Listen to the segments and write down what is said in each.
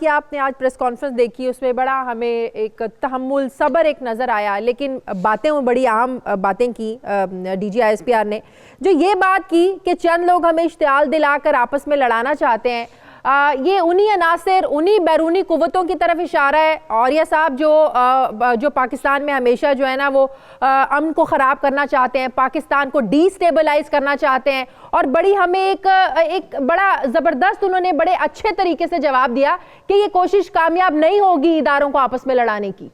کی آپ نے آج پریس کانفرنس دیکھی اس میں بڑا ہمیں ایک تحمل صبر ایک نظر آیا، لیکن باتیں بڑی عام باتیں کی DGISPR نے، جو یہ بات کی کہ چند لوگ ہمیں اشتعال دلا کر آپس میں لڑانا چاہتے ہیں، یہ انہی عناصر انہی بیرونی قوتوں کی طرف اشارہ ہے۔ عوریہ صاحب جو پاکستان میں ہمیشہ جو ہے نا وہ امن کو خراب کرنا چاہتے ہیں، پاکستان کو ڈی سٹیبلائز کرنا چاہتے ہیں، اور بڑی ہمیں ایک بڑا زبردست انہوں نے بڑے اچھے طریقے سے جواب دیا کہ یہ کوشش کامیاب نہیں ہوگی اداروں کو آپس میں لڑانے کی۔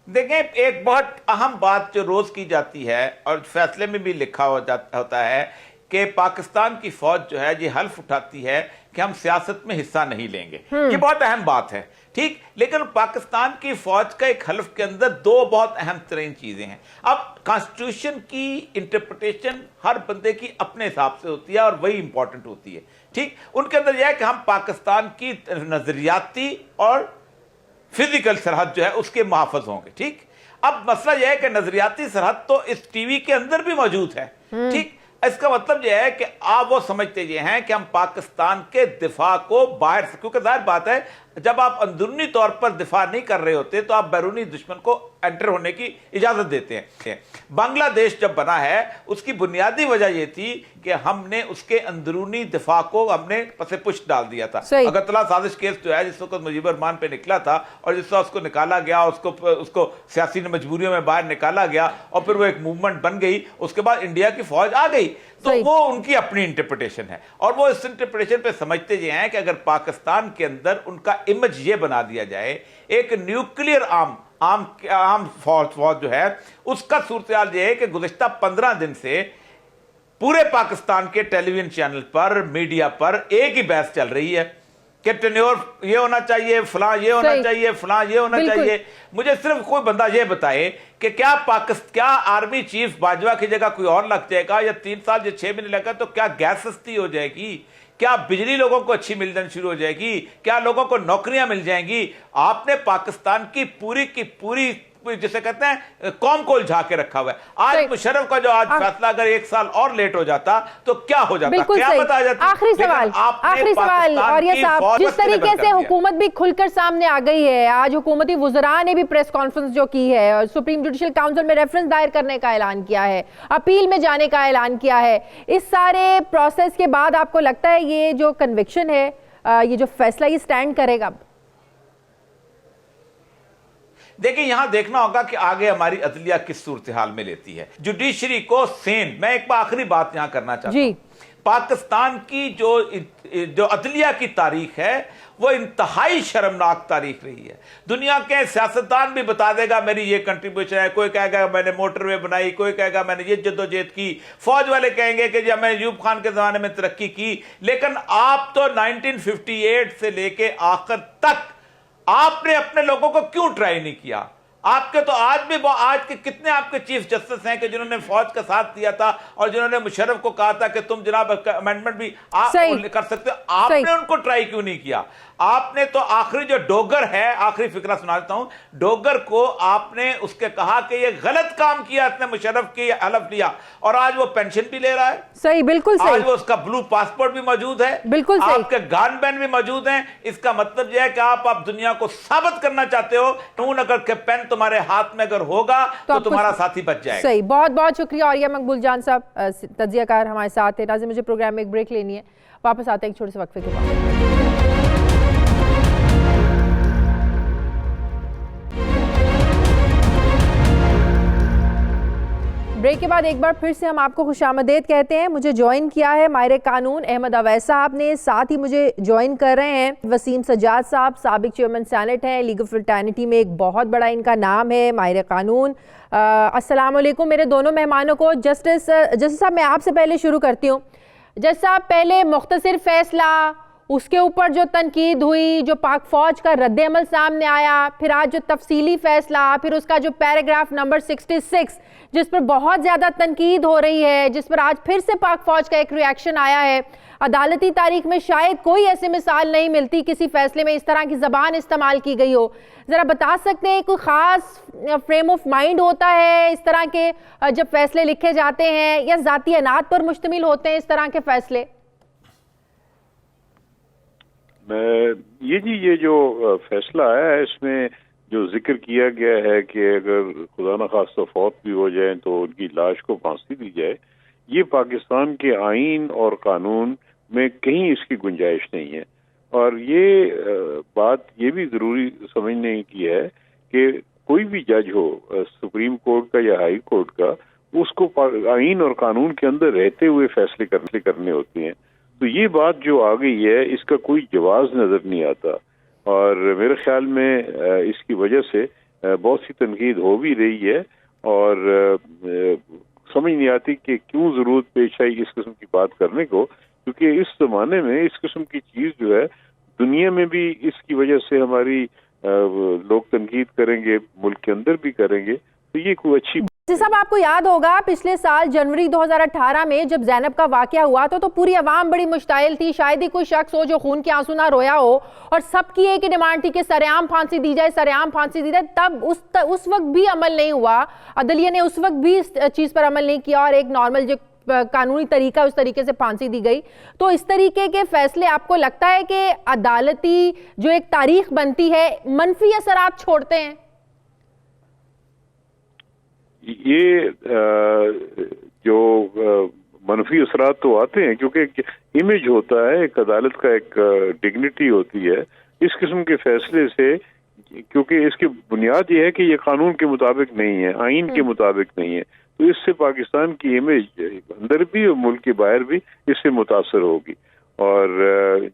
دیکھیں ایک بہت اہم بات جو روز کی جاتی ہے اور فیصلے میں بھی لکھا ہوتا ہے کہ پاکستان کی فوج جو ہے یہ حلف اٹھاتی ہے کہ ہم سیاست میں حصہ نہیں لیں گے، یہ بہت اہم بات ہے، ٹھیک، لیکن پاکستان کی فوج کا ایک حلف کے اندر دو بہت اہم ترین چیزیں ہیں۔ اب کانسٹیٹیوشن کی انٹرپریٹیشن ہر بندے کی اپنے حساب سے ہوتی ہے اور وہی امپورٹنٹ ہوتی ہے، ٹھیک، ان کے اندر یہ ہے کہ ہم پاکستان کی نظریاتی اور فزیکل سرحد جو ہے اس کے محافظ ہوں گے، ٹھیک۔ اب مسئلہ یہ ہے کہ نظریاتی سرحد تو اس ٹی وی کے اندر بھی موجود ہے، ٹھیک، اس کا مطلب یہ ہے کہ آپ وہ سمجھتے یہ ہیں کہ ہم پاکستان کے دفاع کو باہر سے، کیونکہ ظاہر بات ہے جب آپ اندرونی طور پر دفاع نہیں کر رہے ہوتے تو آپ بیرونی دشمن کو انٹر ہونے کی اجازت دیتے ہیں۔ بنگلہ دیش جب بنا ہے اس کی بنیادی وجہ یہ تھی کہ ہم نے اس کے اندرونی دفاع کو ہم نے پس پشت ڈال دیا تھا۔ اگرتلہ سازش کیس جو ہے جس وقت مجیب الرحمان پہ نکلا تھا اور جس وقت اس کو نکالا گیا، اس کو سیاسی مجبوریوں میں باہر نکالا گیا اور پھر وہ ایک موومنٹ بن گئی، اس کے بعد انڈیا کی فوج آ گئی، تو وہ ان کی اپنی انٹرپریٹیشن ہے، اور وہ اس انٹرپریٹیشن پہ سمجھتے یہ ہیں کہ اگر پاکستان کے اندر ان کا امیج یہ بنا دیا جائے ایک نیوکلیئر عام فوج جو ہے، اس کا صورتحال یہ ہے کہ گزشتہ 15 دن سے پورے پاکستان کے ٹیلی ویژن چینل پر، میڈیا پر ایک ہی بحث چل رہی ہے کہ ٹینیور یہ ہونا چاہیے، فلاں یہ ہونا چاہیے، فلاں یہ ہونا چاہیے۔ مجھے صرف کوئی بندہ یہ بتائے کہ کیا آرمی چیف باجوہ کی جگہ کوئی اور لگ جائے گا، یا 3 سال یا 6 مہینے لگا تو کیا گیس سستی ہو جائے گی، کیا بجلی لوگوں کو اچھی مل جانی شروع ہو جائے گی، کیا لوگوں کو نوکریاں مل جائیں گی؟ آپ نے پاکستان کی پوری جسے کہتے ہیں قوم کو الجھا کے رکھا ہوا ہے۔ آج مشرف کا جو آج فیصلہ اگر 1 سال اور لیٹ ہو جاتا تو کیا ہو جاتا، قیامت آ جاتی۔ آخری سوال عوریہ صاحب، جس طریقے سے حکومت بھی کھل کر سامنے آ گئی ہے، آج حکومتی وزراء نے بھی پریس کانفرنس جو کی ہے اور سپریم جوڈیشل کاؤنسل میں ریفرنس دائر کرنے کا اعلان کیا ہے، اپیل میں جانے کا اعلان کیا ہے، اس سارے پروسیس کے بعد آپ کو لگتا ہے یہ جو کنوکشن ہے، یہ جو فیصلہ یہ سٹینڈ کرے گا؟ دیکھیں یہاں دیکھنا ہوگا کہ آگے ہماری عدلیہ کس صورتحال میں لیتی ہے۔ جوڈیشری کو سین، میں ایک آخری بات یہاں کرنا چاہتا ہوں، پاکستان کی جو عدلیہ کی تاریخ ہے وہ انتہائی شرمناک تاریخ رہی ہے۔ دنیا کے سیاستدان بھی بتا دے گا میری یہ کنٹریبیوشن ہے، کوئی کہے گا میں نے موٹر وے بنائی، کوئی کہے گا میں نے یہ جدوجہد کی، فوج والے کہیں گے کہ جب میں ایوب خان کے زمانے میں ترقی کی، لیکن آپ تو 1958 سے لے کے آخر تک آپ نے اپنے لوگوں کو کیوں ٹرائی نہیں کیا؟ آپ کے تو آج کے کتنے آپ کے چیف جسٹس ہیں کہ جنہوں نے فوج کا ساتھ دیا تھا اور جنہوں نے مشرف کو کہا تھا کہ تم جناب امینڈمنٹ بھی آپ کر سکتے ہو، آپ نے ان کو ٹرائی کیوں نہیں کیا؟ آپ نے تو آخری جو ڈوگر ہے، آخری فکرہ سنا دیتا ہوں، ڈوگر کو آپ نے اس کے کہا کہ یہ غلط کام کیا، اس نے مشرف کی حلف لیا، اور آج وہ پینشن بھی لے رہا ہے، صحیح، بالکل صحیح، آج وہ اس کا بلو پاسپورٹ بھی موجود ہے، بالکل صحیح، آپ کے گان بین بھی موجود ہیں۔ اس کا مطلب یہ ہے کہ آپ دنیا کو ثابت کرنا چاہتے ہو کہ اگر کہ پین تمہارے ہاتھ میں اگر ہوگا تو تمہارا ساتھی بچ جائے گا۔ صحیح، بہت بہت شکریہ عوریہ مقبول جان صاحب، تجزیہ کار ہمارے ساتھ ہیں۔ ناظرین مجھے پروگرام میں ایک بریک لینی ہے، واپس آتے ہیں ایک چھوٹے سے وقفے کے بعد۔ بریک کے بعد ایک بار پھر سے ہم آپ کو خوش آمدید کہتے ہیں۔ مجھے جوائن کیا ہے ماہر قانون احمد اویس صاحب نے، ساتھ ہی مجھے جوائن کر رہے ہیں وسیم سجاد صاحب، سابق چیئرمین سینٹ ہیں، لیگ آف فرٹرنیٹی میں ایک بہت بڑا ان کا نام ہے، ماہر قانون۔ السلام علیکم میرے دونوں مہمانوں کو۔ جسٹس صاحب میں آپ سے پہلے شروع کرتی ہوں۔ جسٹس صاحب، پہلے مختصر فیصلہ، اس کے اوپر جو تنقید ہوئی، جو پاک فوج کا رد عمل سامنے آیا، پھر آج جو تفصیلی فیصلہ، پھر اس کا جو پیراگراف نمبر 66 جس پر بہت زیادہ تنقید ہو رہی ہے، جس پر آج پھر سے پاک فوج کا ایک ریاکشن آیا ہے۔ عدالتی تاریخ میں شاید کوئی ایسی مثال نہیں ملتی کسی فیصلے میں اس طرح کی زبان استعمال کی گئی ہو۔ ذرا بتا سکتے ہیں کوئی خاص فریم آف مائنڈ ہوتا ہے اس طرح کے جب فیصلے لکھے جاتے ہیں، یا ذاتی عناد پر مشتمل ہوتے ہیں اس طرح کے فیصلے؟ یہ جو فیصلہ آیا ہے اس میں جو ذکر کیا گیا ہے کہ اگر خدا نخواستہ فوت بھی ہو جائیں تو ان کی لاش کو پھانسی دی جائے، یہ پاکستان کے آئین اور قانون میں کہیں اس کی گنجائش نہیں ہے. اور یہ بات یہ بھی ضروری سمجھنے کی ہے کہ کوئی بھی جج ہو سپریم کورٹ کا یا ہائی کورٹ کا، اس کو آئین اور قانون کے اندر رہتے ہوئے فیصلے کرنے ہوتے ہیں. تو یہ بات جو آ گئی ہے اس کا کوئی جواز نظر نہیں آتا، اور میرے خیال میں اس کی وجہ سے بہت سی تنقید ہو بھی رہی ہے، اور سمجھ نہیں آتی کہ کیوں ضرورت پیش آئی اس قسم کی بات کرنے کو، کیونکہ اس زمانے میں اس قسم کی چیز جو ہے دنیا میں بھی اس کی وجہ سے ہماری لوگ تنقید کریں گے، ملک کے اندر بھی کریں گے، تو یہ کوئی اچھی صاحب آپ کو یاد ہوگا پچھلے سال جنوری 2018 میں جب زینب کا واقعہ ہوا تو پوری عوام بڑی مشتعل تھی. شاید ہی کوئی شخص ہو جو خون کے آنسو نہ رویا ہو، اور سب کی ایک ڈیمانڈ تھی کہ سرعام پھانسی دی جائے، سرعام پھانسی دی جائے. تب اس وقت بھی عمل نہیں ہوا، عدلیہ نے اس وقت بھی اس چیز پر عمل نہیں کیا، اور ایک نارمل جو قانونی طریقہ اس طریقے سے پھانسی دی گئی. تو اس طریقے کے فیصلے آپ کو لگتا ہے کہ عدالتی جو ایک تاریخ بنتی ہے منفی اثرات چھوڑتے ہیں؟ یہ جو منفی اثرات تو آتے ہیں، کیونکہ امیج ہوتا ہے ایک عدالت کا، ایک ڈگنیٹی ہوتی ہے. اس قسم کے فیصلے سے، کیونکہ اس کی بنیاد یہ ہے کہ یہ قانون کے مطابق نہیں ہے، آئین کے مطابق نہیں ہے، تو اس سے پاکستان کی امیج اندر بھی اور ملک کے باہر بھی اس سے متاثر ہوگی. اور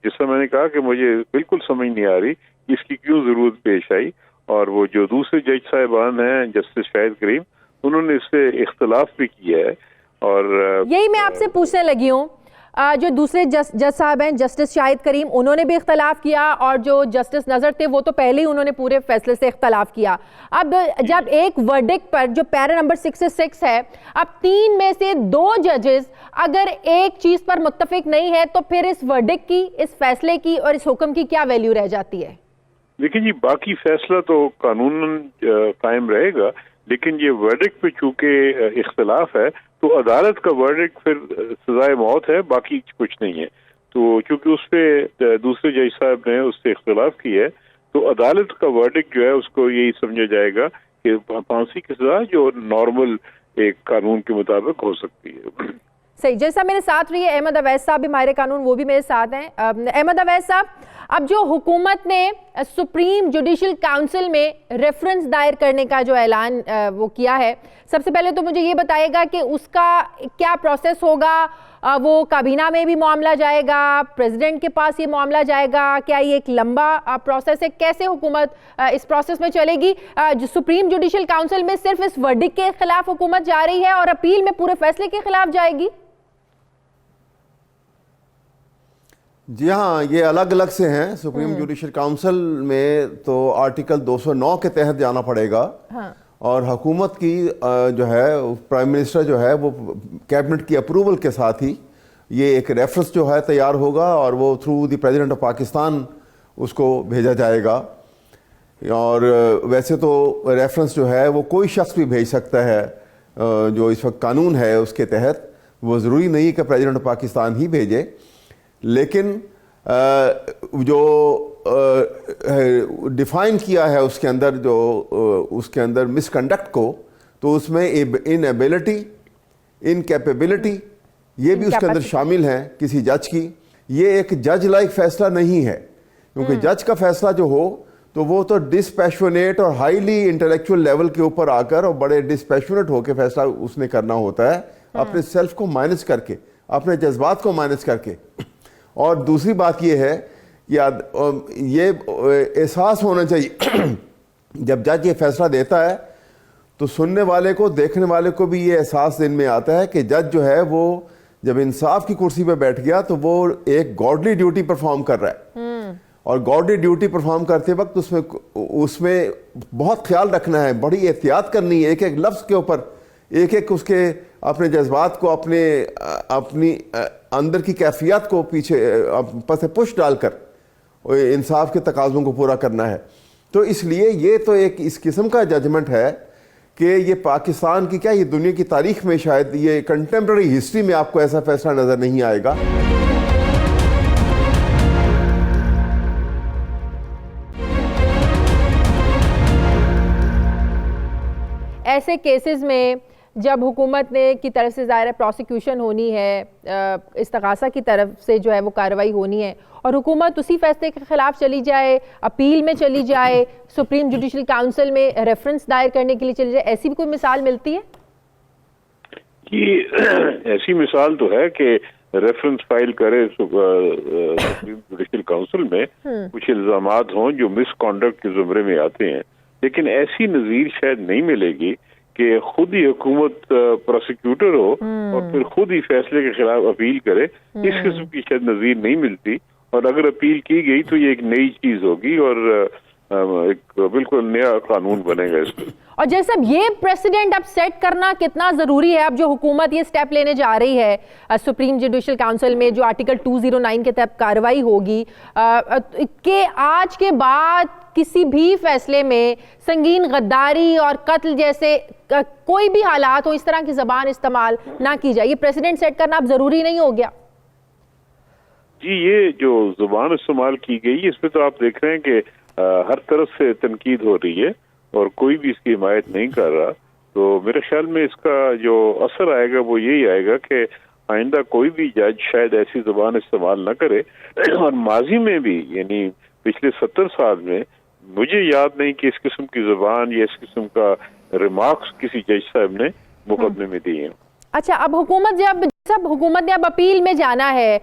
جس طرح میں نے کہا کہ مجھے بالکل سمجھ نہیں آ رہی اس کی کیوں ضرورت پیش آئی. اور وہ جو دوسرے جج صاحبان ہیں جسٹس شاہد کریم، انہوں نے اس سے اختلاف بھی کیا ہے. اور یہی میں آپ سے پوچھنے لگی ہوں، جو دوسرے جج صاحب ہیں جسٹس شاہد کریم، انہوں نے بھی اختلاف کیا، اور جو جسٹس نظر تھے وہ تو پہلے ہی انہوں نے پورے فیصلے سے اختلاف کیا. اب جب ایک ورڈکٹ پر جو پیرا نمبر 66 ہے، اب 3 میں سے 2 ججز اگر ایک چیز پر متفق نہیں ہے تو پھر اس ورڈکٹ کی، اس فیصلے کی اور اس حکم کی کیا ویلیو رہ جاتی ہے؟ لیکن جی باقی فیصلہ تو قانون قائم رہے گا، لیکن یہ ورڈکٹ پہ چونکہ اختلاف ہے تو عدالت کا ورڈکٹ پھر سزائے موت ہے، باقی کچھ نہیں ہے. تو چونکہ اس پہ دوسرے جج صاحب نے اس سے اختلاف کی ہے، تو عدالت کا ورڈکٹ جو ہے اس کو یہی سمجھا جائے گا کہ پھانسی کی سزا جو نارمل ایک قانون کے مطابق ہو سکتی ہے. صحیح. جیسا میرے ساتھ رہی ہے احمد اویس صاحب بھی ماہر قانون، وہ بھی میرے ساتھ ہیں. احمد اویس صاحب، اب جو حکومت نے سپریم جوڈیشل کاؤنسل میں ریفرنس دائر کرنے کا جو اعلان وہ کیا ہے، سب سے پہلے تو مجھے یہ بتائے گا کہ اس کا کیا پروسیس ہوگا؟ وہ کابینہ میں بھی معاملہ جائے گا، پریزیڈنٹ کے پاس یہ معاملہ جائے گا؟ کیا یہ ایک لمبا پروسیس ہے؟ کیسے حکومت اس پروسیس میں چلے گی؟ سپریم جوڈیشل کاؤنسل میں صرف اس ورڈکٹ کے خلاف حکومت جا رہی ہے اور اپیل میں پورے فیصلے کے خلاف جائے گی؟ جی ہاں، یہ الگ الگ سے ہیں. سپریم جوڈیشل کاؤنسل میں تو آرٹیکل 209 کے تحت جانا پڑے گا، اور حکومت کی جو ہے پرائم منسٹر جو ہے وہ کیبنٹ کی اپروول کے ساتھ ہی یہ ایک ریفرنس جو ہے تیار ہوگا، اور وہ through the president of Pakistan اس کو بھیجا جائے گا. اور ویسے تو ریفرنس جو ہے وہ کوئی شخص بھی بھیج سکتا ہے، جو اس وقت قانون ہے اس کے تحت وہ ضروری نہیں کہ پریزیڈنٹ آف پاکستان ہی بھیجے. لیکن جو ڈیفائن کیا ہے اس کے اندر، جو اس کے اندر مس کنڈکٹ کو، تو اس میں ان ایبلٹی، ان کیپیبلٹی، یہ بھی اس کے اندر شامل ہیں کسی جج کی. یہ ایک جج لائک فیصلہ نہیں ہے، کیونکہ جج کا فیصلہ جو ہو تو وہ تو ڈسپیشونیٹ اور ہائیلی انٹلیکچوئل لیول کے اوپر آ کر اور بڑے ڈسپیشونیٹ ہو کے فیصلہ اس نے کرنا ہوتا ہے، اپنے سیلف کو مائنس کر کے، اپنے جذبات کو مائنس کر کے. اور دوسری بات یہ ہے کہ یہ احساس ہونا چاہیے جب جج یہ فیصلہ دیتا ہے تو سننے والے کو، دیکھنے والے کو بھی یہ احساس دن میں آتا ہے کہ جج جو ہے وہ جب انصاف کی کرسی پہ بیٹھ گیا تو وہ ایک گاڈلی ڈیوٹی پرفارم کر رہا ہے. اور گاڈلی ڈیوٹی پرفارم کرتے وقت اس میں بہت خیال رکھنا ہے، بڑی احتیاط کرنی ہے، ایک ایک لفظ کے اوپر، ایک ایک اس کے اپنے جذبات کو، اپنی اندر کی کیفیات کو پیچھے پس پش ڈال کر انصاف کے تقاضوں کو پورا کرنا ہے. تو اس لیے یہ تو ایک اس قسم کا ججمنٹ ہے کہ یہ پاکستان کی، کیا یہ دنیا کی تاریخ میں شاید یہ کنٹمپرری ہسٹری میں آپ کو ایسا فیصلہ نظر نہیں آئے گا. ایسے کیسز میں جب حکومت نے کی طرف سے ظاہر ہے پروسیکیوشن ہونی ہے، استغاثہ کی طرف سے جو ہے وہ کارروائی ہونی ہے، اور حکومت اسی فیصلے کے خلاف چلی جائے، اپیل میں چلی جائے، سپریم جوڈیشل کاؤنسل میں ریفرنس دائر کرنے کے لیے چلی جائے، ایسی بھی کوئی مثال ملتی ہے؟ ایسی مثال تو ہے کہ ریفرنس فائل کرے سپریم جوڈیشل کاؤنسل میں، کچھ الزامات ہوں جو مس کانڈکٹ کے زمرے میں آتے ہیں، لیکن ایسی نظیر شاید نہیں ملے گی کہ خود ہی حکومت پروسیکیوٹر ہو اور پھر خود ہی فیصلے کے خلاف اپیل کرے. اس قسم کی شاید نظیر نہیں ملتی، اور اگر اپیل کی گئی تو یہ ایک نئی چیز ہوگی اور ایک بالکل نیا قانون بنے گا اس میں. اور جیسے اب یہ پریسیڈنٹ اب سیٹ کرنا کتنا ضروری ہے، اب جو حکومت یہ سٹیپ لینے جا رہی ہے سپریم جوڈیشل کاؤنسل میں جو آرٹیکل 209 کے تحت کارروائی ہوگی، کہ آج کے بعد کسی بھی فیصلے میں سنگین غداری اور قتل جیسے کوئی بھی حالات ہو اس طرح کی زبان استعمال نہ کی جائے، یہ پریسیڈنٹ سیٹ کرنا اب ضروری نہیں ہو گیا؟ جی، یہ جو زبان استعمال کی گئی اس پہ تو آپ دیکھ رہے ہیں کہ ہر طرف سے تنقید ہو رہی ہے اور کوئی بھی اس کی حمایت نہیں کر رہا. تو میرے خیال میں اس کا جو اثر آئے گا وہ یہی آئے گا کہ آئندہ کوئی بھی جج شاید ایسی زبان استعمال نہ کرے. اور ماضی میں بھی، یعنی پچھلے 70 سال میں مجھے یاد نہیں کہ اس قسم کی زبان یا اس قسم کا ریمارکس کسی جج صاحب نے مقدمے میں دی ہیں. اچھا، اب حکومت نے اب اپیل میں جانا ہے،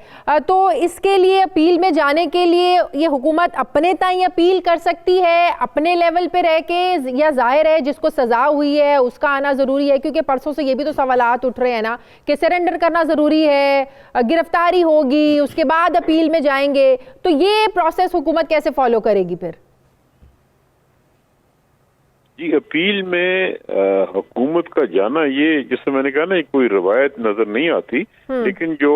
تو اس کے لیے اپیل میں جانے کے لیے یہ حکومت اپنے تائیں اپیل کر سکتی ہے اپنے لیول پہ رہ کے، یا ظاہر ہے جس کو سزا ہوئی ہے اس کا آنا ضروری ہے؟ کیونکہ پرسوں سے یہ بھی تو سوالات اٹھ رہے ہیں نا کہ سرنڈر کرنا ضروری ہے، گرفتاری ہوگی، اس کے بعد اپیل میں جائیں گے، تو یہ پروسیس حکومت کیسے فالو کرے گی پھر؟ جی، اپیل میں حکومت کا جانا، یہ جس سے میں نے کہا نا کوئی روایت نظر نہیں آتی، لیکن جو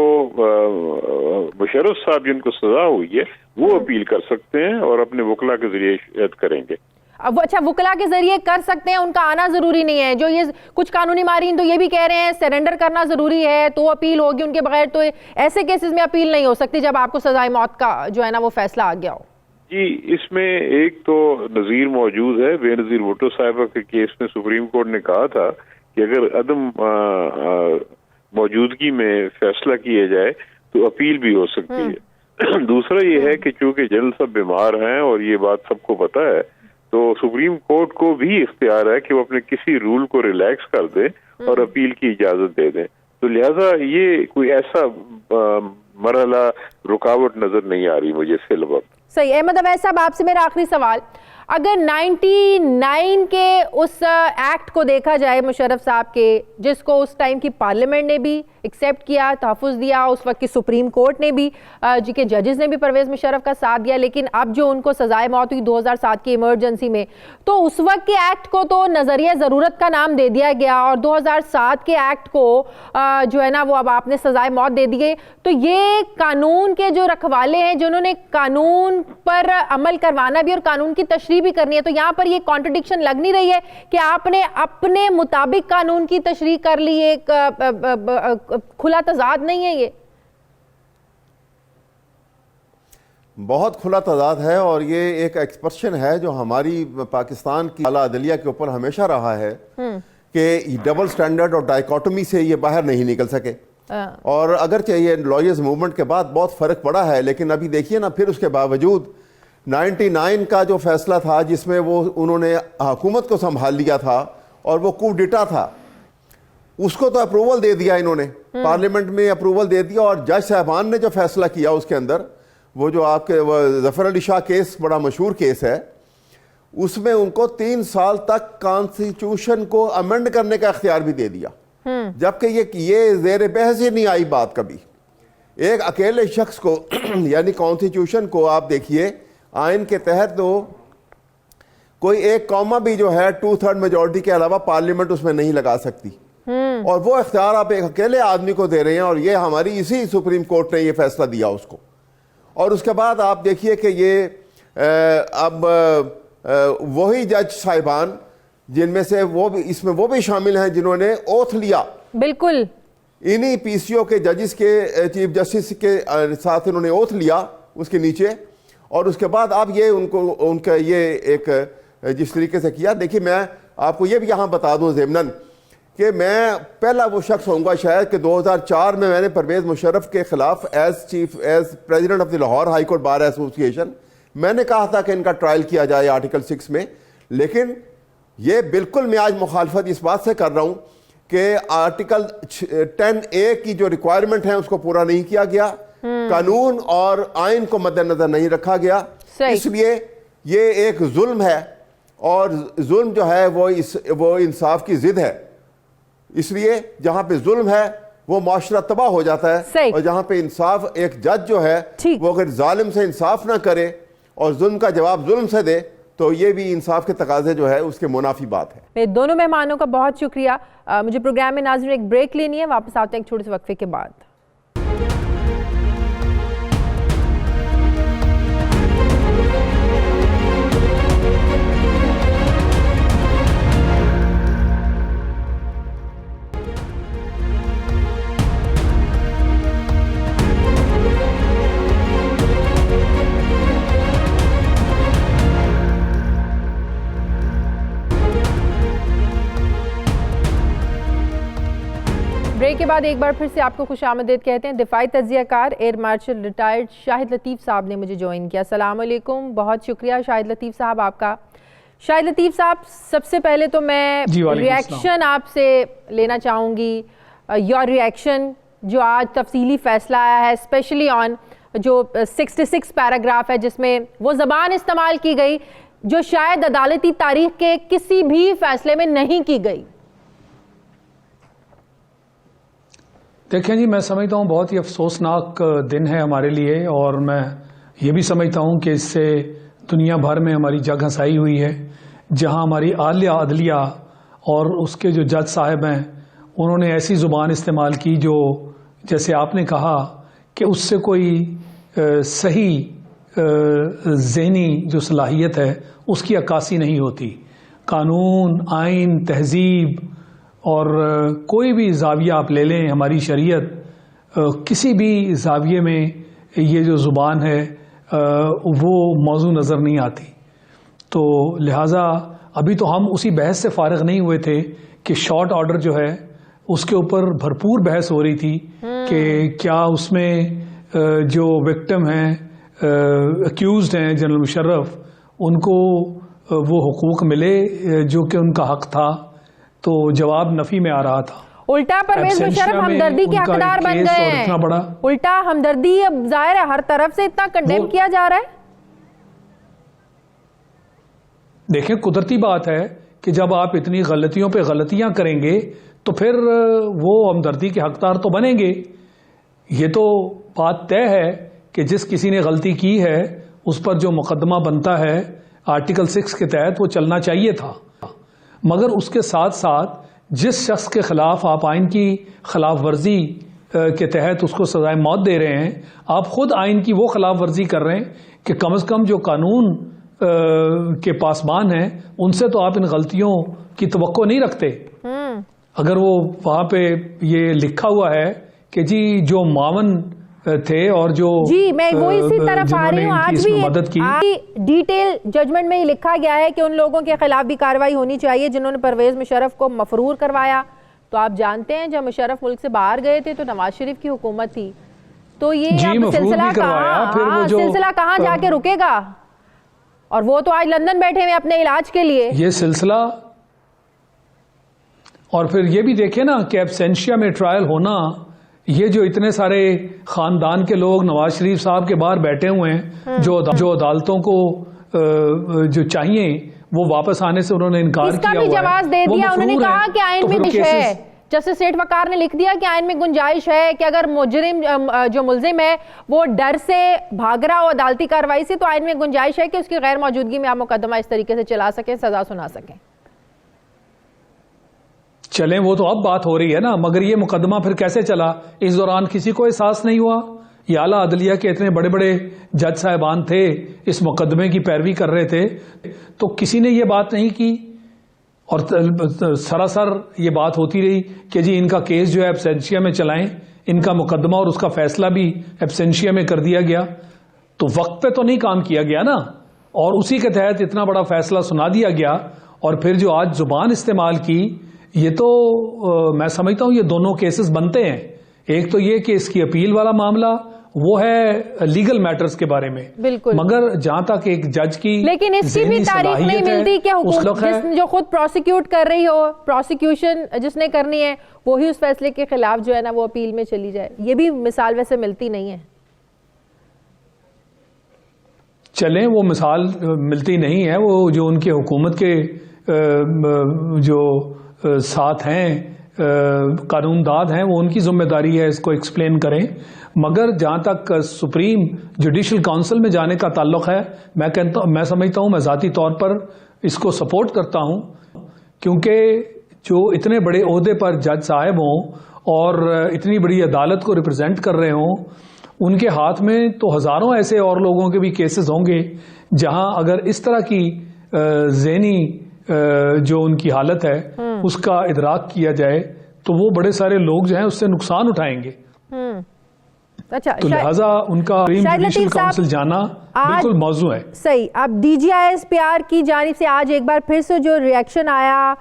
مشرف صاحب جن کو سزا ہوئی ہے وہ اپیل کر سکتے ہیں اور اپنے وکلا کے ذریعے شکایت کریں گے. اچھا، وکلا کے ذریعے کر سکتے ہیں، ان کا آنا ضروری نہیں ہے؟ جو یہ کچھ قانونی ماہرین تو یہ بھی کہہ رہے ہیں سرنڈر کرنا ضروری ہے تو اپیل ہوگی، ان کے بغیر تو ایسے کیسز میں اپیل نہیں ہو سکتی جب آپ کو سزائے موت کا جو ہے نا وہ فیصلہ آ گیا ہو. جی، اس میں ایک تو نظیر موجود ہے، بے نظیر بھٹو صاحبہ کے کیس میں سپریم کورٹ نے کہا تھا کہ اگر عدم موجودگی میں فیصلہ کیا جائے تو اپیل بھی ہو سکتی ہے. دوسرا یہ ہے کہ چونکہ جنرل صاحب بیمار ہیں اور یہ بات سب کو پتہ ہے، تو سپریم کورٹ کو بھی اختیار ہے کہ وہ اپنے کسی رول کو ریلیکس کر دے اور اپیل کی اجازت دے دیں. تو لہذا یہ کوئی ایسا مرحلہ رکاوٹ نظر نہیں آ رہی مجھے فی الوقت. صحیح. احمد اویس صاحب، آپ سے میرا آخری سوال، اگر 99 کے اس ایکٹ کو دیکھا جائے مشرف صاحب کے، جس کو اس ٹائم کی پارلیمنٹ نے بھی ایکسیپٹ کیا، تحفظ دیا، اس وقت کی سپریم کورٹ نے بھی، جی کے ججز نے بھی پرویز مشرف کا ساتھ دیا، لیکن اب جو ان کو سزائے موت ہوئی 2007 کی ایمرجنسی میں، تو اس وقت کے ایکٹ کو تو نظریہ ضرورت کا نام دے دیا گیا، اور 2007 کے ایکٹ کو جو ہے نا وہ اب آپ نے سزائے موت دے دی گئی. تو یہ قانون کے جو رکھوالے ہیں جنہوں نے قانون پر عمل کروانا بھی اور قانون کی تشریح بھی کرنی ہے، تو یہاں پر یہ کانٹرڈکشن لگ نہیں رہی ہے کہ آپ نے اپنے مطابق قانون کی تشریح کر لی؟ ایک کھلا تضاد نہیں ہے یہ؟ بہت کھلا تضاد ہے، اور یہ ایک ایکسپریشن ہے جو ہماری پاکستان کی اعلیٰ عدلیہ کے اوپر ہمیشہ رہا ہے کہ ڈبل سٹینڈرڈ اور ڈائیکاٹمی سے یہ باہر نہیں نکل سکے. اور اگرچہ یہ لائرز موومنٹ کے بعد بہت فرق پڑا ہے، لیکن ابھی دیکھیے نا، پھر اس کے باوجود 99 کا جو فیصلہ تھا جس میں وہ انہوں نے حکومت کو سنبھال لیا تھا اور وہ کو ڈیٹا تھا، اس کو تو اپروول دے دیا انہوں نے، پارلیمنٹ میں اپروول دے دیا. اور جج صاحبان نے جو فیصلہ کیا اس کے اندر، وہ جو آپ کے ظفر علی شاہ کیس بڑا مشہور کیس ہے، اس میں ان کو 3 سال تک کانسٹیٹیوشن کو امینڈ کرنے کا اختیار بھی دے دیا، جبکہ یہ زیر بحث ہی نہیں آئی بات کبھی. ایک اکیلے شخص کو یعنی کانسٹیٹیوشن کو آپ دیکھیے، آئین کے تحت تو کوئی ایک قوما بھی جو ہے 2/3 میجورٹی کے علاوہ پارلیمنٹ اس میں نہیں لگا سکتی، اور وہ اختیار آپ ایک اکیلے آدمی کو دے رہے ہیں. اور یہ ہماری اسی سپریم کورٹ نے یہ فیصلہ دیا اس کو. اور اس کے بعد آپ دیکھیے کہ یہ اب وہی جج صاحبان جن میں سے اس میں وہ بھی شامل ہیں جنہوں نے اوتھ لیا، بالکل انہی پی سی او کے ججز کے چیف جسٹس کے ساتھ انہوں نے اوتھ لیا اس کے نیچے. اور اس کے بعد اب یہ ان کا یہ ایک جس طریقے سے کیا. دیکھیے میں آپ کو یہ بھی یہاں بتا دوں ضمناً کہ میں پہلا وہ شخص ہوں گا شاید کہ 2004 میں نے پرویز مشرف کے خلاف as president of the Lahore high court bar association میں نے کہا تھا کہ ان کا ٹرائل کیا جائے آرٹیکل 6 میں. لیکن یہ بالکل میں آج مخالفت اس بات سے کر رہا ہوں کہ آرٹیکل 10A کی جو ریکوائرمنٹ ہے اس کو پورا نہیں کیا گیا, قانون اور آئین کو مد نظر نہیں رکھا گیا. اس لیے یہ ایک ظلم ہے اور ظلم جو ہے وہ انصاف کی ضد ہے. اس لیے جہاں پہ ظلم ہے وہ معاشرہ تباہ ہو جاتا ہے, اور جہاں پہ انصاف ایک جج جو ہے وہ اگر ظالم سے انصاف نہ کرے اور ظلم کا جواب ظلم سے دے تو یہ بھی انصاف کے تقاضے جو ہے اس کے منافی بات ہے. میں دونوں مہمانوں کا بہت شکریہ. مجھے پروگرام میں ناظرین ایک بریک لینی ہے, واپس آتے ہیں ایک چھوٹے سے وقفے کے بعد. بریک کے بعد ایک بار پھر سے آپ کو خوش آمدید کہتے ہیں. دفاعی تجزیہ کار ایئر مارشل ریٹائرڈ شاہد لطیف صاحب نے مجھے جوائن کیا. السلام علیکم, بہت شکریہ شاہد لطیف صاحب آپ کا. شاہد لطیف صاحب, سب سے پہلے تو میں ریئیکشن آپ سے لینا چاہوں گی, یور ریئیکشن جو آج تفصیلی فیصلہ آیا ہے اسپیشلی آن جو 66 پیراگراف ہے جس میں وہ زبان استعمال کی گئی جو شاید عدالتی تاریخ کے کسی بھی فیصلے میں نہیں کی گئی. دیکھیں جی, میں سمجھتا ہوں بہت ہی افسوسناک دن ہے ہمارے لیے, اور میں یہ بھی سمجھتا ہوں کہ اس سے دنیا بھر میں ہماری جگ ہنسائی ہوئی ہے, جہاں ہماری اعلیٰ عدلیہ اور اس کے جو جج صاحب ہیں انہوں نے ایسی زبان استعمال کی جو جیسے آپ نے کہا کہ اس سے کوئی صحیح ذہنی جو صلاحیت ہے اس کی عکاسی نہیں ہوتی. قانون, آئین, تہذیب اور کوئی بھی زاویہ آپ لے لیں, ہماری شریعت کسی بھی زاویے میں یہ جو زبان ہے وہ موضوع نظر نہیں آتی. تو لہٰذا ابھی تو ہم اسی بحث سے فارغ نہیں ہوئے تھے کہ شارٹ آرڈر جو ہے اس کے اوپر بھرپور بحث ہو رہی تھی کہ کیا اس میں جو وکٹم ہیں, ایکیوزڈ ہیں جنرل مشرف, ان کو وہ حقوق ملے جو کہ ان کا حق تھا. تو جواب نفی میں آ رہا تھا. الٹا پرویز مشرف ہمدردی کے حقدار بن گئے ہیں. الٹا ہمدردی اب ظاہر ہے ہر طرف سے اتنا کنڈیم کیا جا رہا ہے. دیکھیں قدرتی بات ہے کہ جب آپ اتنی غلطیوں پہ غلطیاں کریں گے تو پھر وہ ہمدردی کے حقدار تو بنیں گے. یہ تو بات طے ہے کہ جس کسی نے غلطی کی ہے اس پر جو مقدمہ بنتا ہے آرٹیکل 6 کے تحت وہ چلنا چاہیے تھا. مگر اس کے ساتھ ساتھ جس شخص کے خلاف آپ آئین کی خلاف ورزی کے تحت اس کو سزائے موت دے رہے ہیں, آپ خود آئین کی وہ خلاف ورزی کر رہے ہیں کہ کم از کم جو قانون کے پاسبان ہیں ان سے تو آپ ان غلطیوں کی توقع نہیں رکھتے. اگر وہ وہاں پہ یہ لکھا ہوا ہے کہ جی جو معاون تھے اور جو جی میں وہ اسی طرف آ رہی ہوں, آج بھی مدد کی ڈیٹیل ججمنٹ میں ہی لکھا گیا ہے کہ ان لوگوں کے خلاف بھی کارروائی ہونی چاہیے جنہوں نے پرویز مشرف کو مفرور کروایا. تو آپ جانتے ہیں جب مشرف ملک سے باہر گئے تھے تو نواز شریف کی حکومت تھی, تو یہ سلسلہ کہاں جا کے رکے گا؟ اور وہ تو آج لندن بیٹھے ہوئے اپنے علاج کے لیے. یہ سلسلہ, اور پھر یہ بھی دیکھیں نا کہ ایبسینشیا میں ٹرائل ہونا, یہ جو اتنے سارے خاندان کے لوگ نواز شریف صاحب کے باہر بیٹھے ہوئے ہیں جو عدالتوں کو جو چاہیے وہ واپس آنے سے انہوں نے انکار کیا. اس کا بھی جواز دے دیا, انہوں نے کہا کہ آئین میں گنجائش ہے. جسٹس سیٹھ وقار نے لکھ دیا کہ آئین میں گنجائش ہے کہ اگر مجرم جو ملزم ہے وہ ڈر سے بھاگ رہا ہو عدالتی کارروائی سے تو آئین میں گنجائش ہے کہ اس کی غیر موجودگی میں آپ مقدمہ اس طریقے سے چلا سکیں, سزا سنا سکیں. چلیں وہ تو اب بات ہو رہی ہے نا, مگر یہ مقدمہ پھر کیسے چلا؟ اس دوران کسی کو احساس نہیں ہوا. یہ اعلیٰ عدلیہ کے اتنے بڑے بڑے جج صاحبان تھے اس مقدمے کی پیروی کر رہے تھے, تو کسی نے یہ بات نہیں کی, اور سراسر یہ بات ہوتی رہی کہ جی ان کا کیس جو ہے ایبسینشیا میں چلائیں, ان کا مقدمہ اور اس کا فیصلہ بھی ایبسینشیا میں کر دیا گیا. تو وقت پہ تو نہیں کام کیا گیا نا. اور اسی کے تحت اتنا بڑا فیصلہ سنا دیا گیا، اور پھر جو آج زبان استعمال کی، یہ تو میں سمجھتا ہوں یہ دونوں کیسز بنتے ہیں. ایک تو یہ کہ اس کی اپیل والا معاملہ وہ ہے لیگل میٹرز کے بارے میں، بالکل، مگر جہاں تک ایک جج کی لیکن اس کی بھی تاریخ نہیں ملتی کہ حکومت جو خود پروسیکیوٹ کر رہی ہو، پروسیکیوشن جس نے کرنی ہے وہی اس فیصلے کے خلاف جو ہے نا وہ اپیل میں چلی جائے. یہ بھی مثال ویسے ملتی نہیں ہے. چلیں وہ مثال ملتی نہیں ہے، وہ جو ان کے حکومت کے جو ساتھ ہیں قانون داد ہیں وہ ان کی ذمہ داری ہے اس کو ایکسپلین کریں. مگر جہاں تک سپریم جوڈیشل کونسل میں جانے کا تعلق ہے، میں سمجھتا ہوں، میں ذاتی طور پر اس کو سپورٹ کرتا ہوں، کیونکہ جو اتنے بڑے عہدے پر جج صاحب ہوں اور اتنی بڑی عدالت کو ریپرزینٹ کر رہے ہوں، ان کے ہاتھ میں تو ہزاروں ایسے اور لوگوں کے بھی کیسز ہوں گے جہاں اگر اس طرح کی ذہنی جو ان کی حالت ہے اس کا ادراک کیا جائے تو وہ بڑے سارے لوگ جو ہیں اس سے نقصان اٹھائیں گے. تو لہذا ان کا جوڈیشل کونسل جانا بالکل موضوع ہے. صحیح. اب D G I S P R کی جانب سے آج ایک بار پھر سے جو ریئیکشن آیا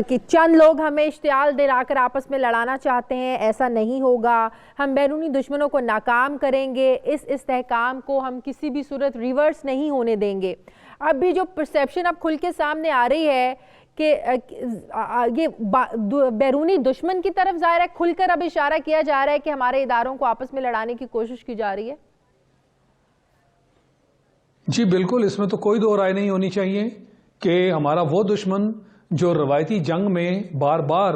کہ چند لوگ ہمیں اشتعال دلا کر آپس میں لڑانا چاہتے ہیں، ایسا نہیں ہوگا، ہم بیرونی دشمنوں کو ناکام کریں گے، اس استحکام کو ہم کسی بھی صورت ریورس نہیں ہونے دیں گے. اب بھی جو پرسیپشن اب کھل کے سامنے آ رہی ہے کہ یہ بیرونی دشمن کی طرف ظاہر ہے کھل کر اب اشارہ کیا جا رہا ہے کہ ہمارے اداروں کو آپس میں لڑانے کی کوشش کی جا رہی ہے. جی بالکل، اس میں تو کوئی دو رائے نہیں ہونی چاہیے کہ ہمارا وہ دشمن جو روایتی جنگ میں بار بار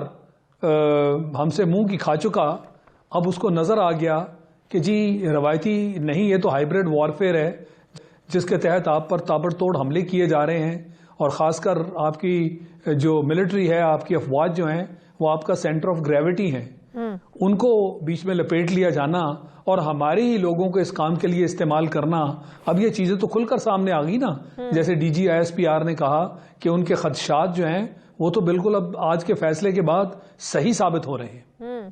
ہم سے منہ کی کھا چکا، اب اس کو نظر آ گیا کہ جی روایتی نہیں، یہ تو ہائیبرڈ وارفیئر ہے جس کے تحت آپ پر تابڑ توڑ حملے کیے جا رہے ہیں، اور خاص کر آپ کی جو ملٹری ہے، آپ کی افواج جو ہیں وہ آپ کا سینٹر آف گریوٹی ہیں، ان کو بیچ میں لپیٹ لیا جانا اور ہمارے ہی لوگوں کو اس کام کے لیے استعمال کرنا. اب یہ چیزیں تو کھل کر سامنے آ گئی نا. جیسے D G I S P R نے کہا کہ ان کے خدشات جو ہیں وہ تو بالکل اب آج کے فیصلے کے بعد صحیح ثابت ہو رہے ہیں.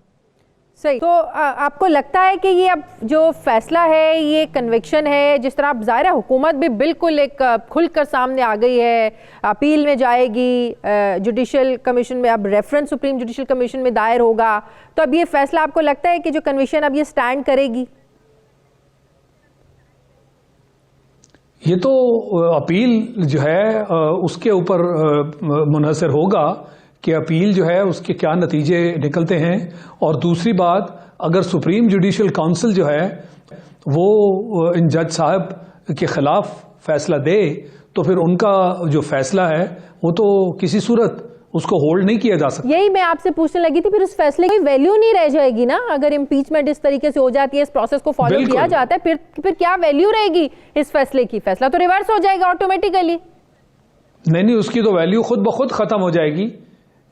صحیح. تو آپ کو لگتا ہے کہ یہ اب جو فیصلہ ہے یہ کنوکشن ہے، جس طرح اب ظاہر ہے حکومت بھی بالکل ایک کھل کر سامنے آ گئی ہے، اپیل میں جائے گی، جوڈیشل کمیشن میں اب ریفرنس سپریم جوڈیشل کمیشن میں دائر ہوگا، تو اب یہ فیصلہ آپ کو لگتا ہے کہ جو کنوکشن اب یہ سٹینڈ کرے گی؟ یہ تو اپیل جو ہے اس کے اوپر منحصر ہوگا کہ اپیل جو ہے اس کے کیا نتیجے نکلتے ہیں. اور دوسری بات، اگر سپریم جوڈیشل کونسل جو ہے وہ ان جج صاحب کے خلاف فیصلہ دے تو پھر ان کا جو فیصلہ ہے وہ تو کسی صورت اس کو ہولڈ نہیں کیا جا سکتا. یہی میں آپ سے پوچھنے لگی تھی، پھر اس فیصلے کی ویلیو نہیں رہ جائے گی نا اگر امپیچمنٹ اس طریقے سے ہو جاتی ہے، اس پروسیس کو فالو کیا جاتا ہے، پھر کیا ویلیو رہے گی اس فیصلے کی؟ فیصلہ تو ریورس ہو جائے گا آٹومیٹیکلی. نہیں، اس کی تو ویلیو خود بخود ختم ہو جائے گی.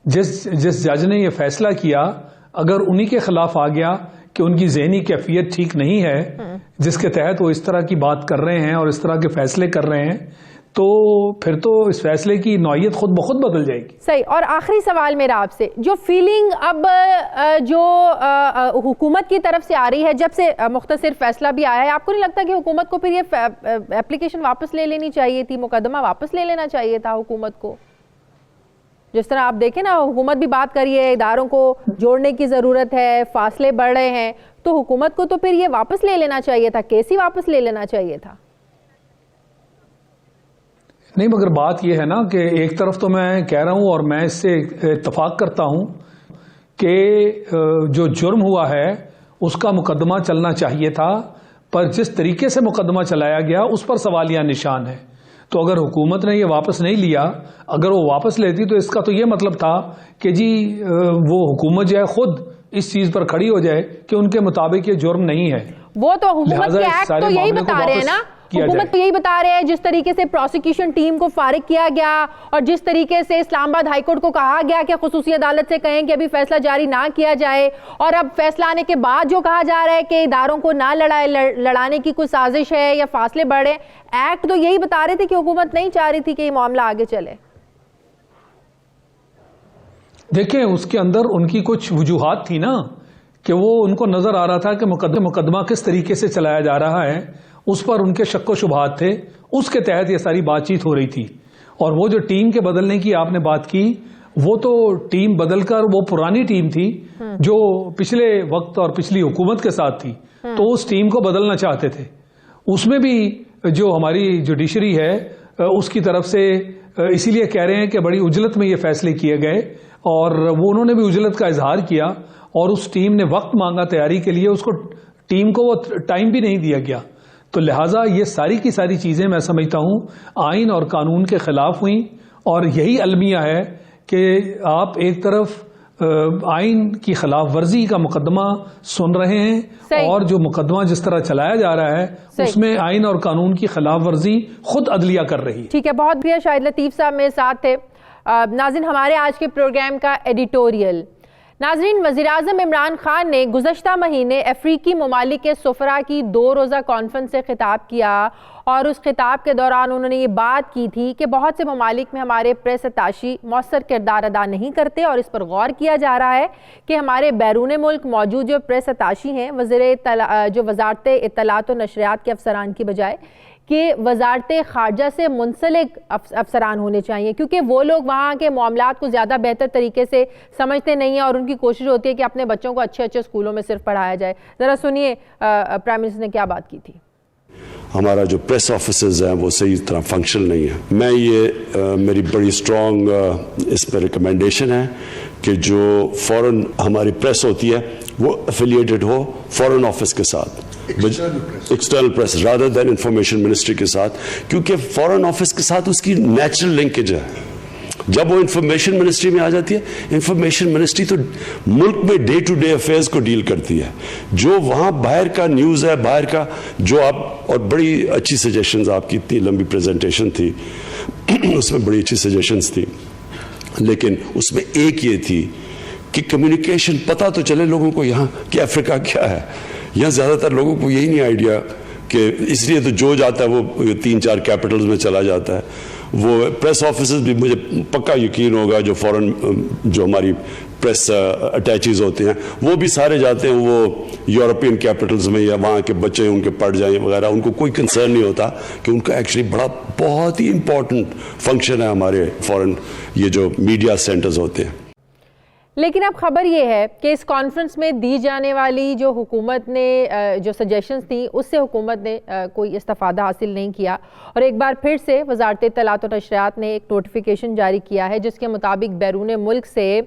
جس جج نے یہ فیصلہ کیا اگر انہی کے خلاف آ گیا کہ ان کی ذہنی کیفیت ٹھیک نہیں ہے جس کے تحت وہ اس طرح کی بات کر رہے ہیں اور اس طرح کے فیصلے کر رہے ہیں، تو پھر تو اس فیصلے کی نوعیت خود بخود بدل جائے گی. صحیح. اور آخری سوال میرا آپ سے، جو فیلنگ اب جو حکومت کی طرف سے آ رہی ہے جب سے مختصر فیصلہ بھی آیا ہے، آپ کو نہیں لگتا کہ حکومت کو پھر یہ اپلیکیشن واپس لے لینی چاہیے تھی، مقدمہ واپس لے لینا چاہیے تھا حکومت کو؟ جس طرح آپ دیکھیں نا، حکومت بھی بات کری ہے اداروں کو جوڑنے کی ضرورت ہے، فاصلے بڑھ رہے ہیں، تو حکومت کو تو پھر یہ واپس لے لینا چاہیے تھا، کیس ہی واپس لے لینا چاہیے تھا. نہیں، مگر بات یہ ہے نا کہ ایک طرف تو میں کہہ رہا ہوں اور میں اس سے اتفاق کرتا ہوں کہ جو جرم ہوا ہے اس کا مقدمہ چلنا چاہیے تھا، پر جس طریقے سے مقدمہ چلایا گیا اس پر سوالیہ نشان ہے. تو اگر حکومت نے یہ واپس نہیں لیا، اگر وہ واپس لیتی تو اس کا تو یہ مطلب تھا کہ جی وہ حکومت جو ہے خود اس چیز پر کھڑی ہو جائے کہ ان کے مطابق یہ جرم نہیں ہے. وہ تو حکومت کے ایکٹ تو یہی بتا رہے ہیں نا، حکومت تو یہی بتا رہے ہیں، جس طریقے سے پروسیکیوشن ٹیم کو فارغ کیا گیا اور جس طریقے سے اسلام آباد ہائی کورٹ کو کہا گیا کہ خصوصی عدالت سے کہیں کہ ابھی فیصلہ جاری نہ کیا جائے، اور اب فیصلہ آنے کے بعد جو کہا جا رہا ہے کہ اداروں کو نہ لڑانے کی کوئی سازش ہے یا فاصلے بڑھے، ایکٹ تو یہی بتا رہے تھے کہ حکومت نہیں چاہ رہی تھی کہ یہ معاملہ آگے چلے. دیکھیں اس کے اندر ان کی کچھ وجوہات تھی نا کہ وہ ان کو نظر آ رہا تھا کہ مقدمہ کس طریقے سے چلایا جا رہا ہے، اس پر ان کے شک و شبہات تھے اس کے تحت یہ ساری بات چیت ہو رہی تھی. اور وہ جو ٹیم کے بدلنے کی آپ نے بات کی, وہ تو ٹیم بدل کر وہ پرانی ٹیم تھی جو پچھلے وقت اور پچھلی حکومت کے ساتھ تھی, تو اس ٹیم کو بدلنا چاہتے تھے. اس میں بھی جو ہماری جوڈیشری ہے اس کی طرف سے اسی لیے کہہ رہے ہیں کہ بڑی اجلت میں یہ فیصلے کیے گئے, اور وہ انہوں نے بھی اجلت کا اظہار کیا, اور اس ٹیم نے وقت مانگا تیاری کے لیے, اس کو ٹیم کو وہ ٹائم بھی نہیں دیا گیا. تو لہٰذا یہ ساری کی ساری چیزیں میں سمجھتا ہوں آئین اور قانون کے خلاف ہوئیں, اور یہی المیہ ہے کہ آپ ایک طرف آئین کی خلاف ورزی کا مقدمہ سن رہے ہیں, اور جو مقدمہ جس طرح چلایا جا رہا ہے اس میں آئین اور قانون کی خلاف ورزی خود عدلیہ کر رہی ہے. ٹھیک ہے, بہت بڑھیا. شاہد لطیف صاحب میرے ساتھ تھے. ناظرین, ہمارے آج کے پروگرام کا ایڈیٹوریل. ناظرین, وزیراعظم عمران خان نے گزشتہ مہینے افریقی ممالک کے سفراء کی 2 روزہ کانفرنس سے خطاب کیا, اور اس خطاب کے دوران انہوں نے یہ بات کی تھی کہ بہت سے ممالک میں ہمارے پریس اتاشی مؤثر کردار ادا نہیں کرتے, اور اس پر غور کیا جا رہا ہے کہ ہمارے بیرون ملک موجود جو پریس اتاشی ہیں جو وزارت اطلاعات و نشریات کے افسران کی بجائے کہ وزارت خارجہ سے منسلک افسران ہونے چاہیے, کیونکہ وہ لوگ وہاں کے معاملات کو زیادہ بہتر طریقے سے سمجھتے نہیں ہیں, اور ان کی کوشش ہوتی ہے کہ اپنے بچوں کو اچھے اچھے اسکولوں میں صرف پڑھایا جائے. ذرا سنیے پرائم منسٹر نے کیا بات کی تھی. ہمارا جو پریس آفیسز ہیں وہ صحیح طرح فنکشنل نہیں ہے. میں یہ میری بڑی اسٹرانگ اس پہ ریکمنڈیشن ہے کہ جو فورن ہماری پریس ہوتی ہے وہ افیلیٹڈ ہو فورن آفس کے ساتھ, external press rather than information ministry کے ساتھ, کیونکہ فورن آفس کے ساتھ اس کی نیچرل لنکیج ہے. جب وہ انفارمیشن منسٹری میں آ جاتی ہے, انفارمیشن منسٹری تو ملک میں ڈے ٹو ڈے افیئرز کو ڈیل کرتی ہے. جو وہاں باہر کا نیوز ہے, باہر کا جو آپ, اور بڑی اچھی سجیشنز, آپ کی اتنی لمبی پریزنٹیشن تھی اس میں بڑی اچھی سجیشنز تھی, لیکن اس میں ایک یہ تھی کہ کمیونیکیشن پتہ تو چلے لوگوں کو یہاں کہ افریقہ کیا ہے. یہاں زیادہ تر لوگوں کو یہی نہیں آئیڈیا, کہ اس لیے تو جو جاتا ہے وہ 3-4 کیپٹلز میں چلا جاتا ہے. وہ پریس آفیسز بھی مجھے پکا یقین ہوگا جو فورن جو ہماری پریس اٹیچیز ہوتے ہیں وہ بھی سارے جاتے ہیں وہ یورپین کیپٹلز میں, یا وہاں کے بچے ان کے پڑھ جائیں وغیرہ. ان کو کوئی کنسرن نہیں ہوتا کہ ان کا ایکچولی بہت ہی امپورٹنٹ فنکشن ہے ہمارے فورن یہ جو میڈیا سینٹرز ہوتے ہیں. لیکن اب خبر یہ ہے کہ اس کانفرنس میں دی جانے والی جو حکومت نے جو سجیشنز تھیں اس سے حکومت نے کوئی استفادہ حاصل نہیں کیا, اور ایک بار پھر سے وزارت اطلاعات و نشریات نے ایک نوٹیفیکیشن جاری کیا ہے جس کے مطابق بیرون ملک سے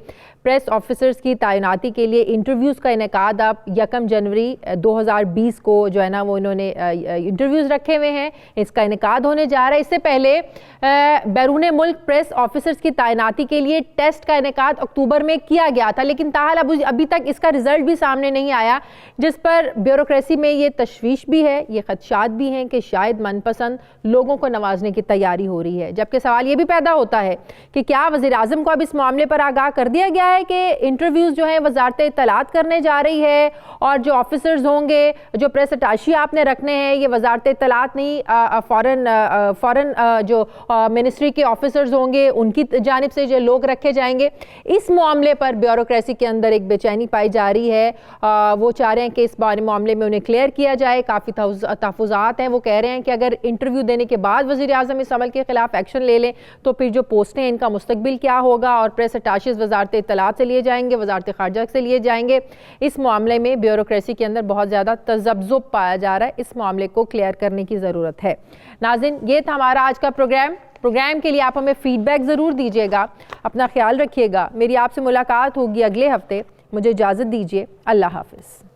پریس آفیسرز کی تعیناتی کے لیے انٹرویوز کا انعقاد اب 1 جنوری 2020 کو جو ہے نا وہ انہوں نے انٹرویوز رکھے ہوئے ہیں, اس کا انعقاد ہونے جا رہا ہے. اس سے پہلے بیرون ملک پریس آفیسرز کی تعیناتی کے لیے ٹیسٹ کا انعقاد اکتوبر میں کیا گیا تھا, لیکن تاحال ابھی تک اس کا رزلٹ بھی سامنے نہیں آیا, جس پر بیوروکریسی میں یہ تشویش بھی ہے, یہ خدشات بھی ہیں کہ شاید من پسند لوگوں کو نوازنے کی تیاری ہو رہی ہے. جبکہ سوال یہ بھی پیدا ہوتا ہے کہ کیا وزیر اعظم کو اب اس معاملے پر آگاہ کر دیا گیا ہے کہ انٹرویوز جو ہیں وزارت اطلاعات کرنے جا رہی ہے, اور جو آفیسرز ہوں گے, جو پریس اٹاشی آپ نے رکھنے ہیں, یہ وزارت اطلاعات نہیں فورن جو منسٹری کے آفیسرز ہوں گے ان کی جانب سے جو لوگ رکھے جائیں گے. اس معاملے پر بیوروکریسی کے اندر ایک بے چینی پائی جا رہی ہے. وہ چاہ رہے ہیں کہ اس معاملے میں انہیں کلیئر کیا جائے. کافی تحفظات ہیں, وہ کہہ رہے ہیں کہ اگر انٹرویو دینے کے بعد وزیر اعظم اس عمل کے خلاف ایکشن لے لیں تو پھر جو پوسٹیں ان کا مستقبل کیا ہوگا, اور پریس اٹاشیز وزارت اطلاعات سے لیے جائیں گے, وزارت خارجہ سے لیے جائیں گے. اس معاملے میں بیوروکریسی کے اندر بہت زیادہ تذبذب پایا جا رہا ہے. اس معاملے کو کلیئر کرنے کی ضرورت ہے. ناظرین, یہ تھا ہمارا آج کا پروگرام کے لیے آپ ہمیں فیڈ بیک ضرور دیجیے گا. اپنا خیال رکھیے گا. میری آپ سے ملاقات ہوگی اگلے ہفتے. مجھے اجازت دیجیے. اللہ حافظ.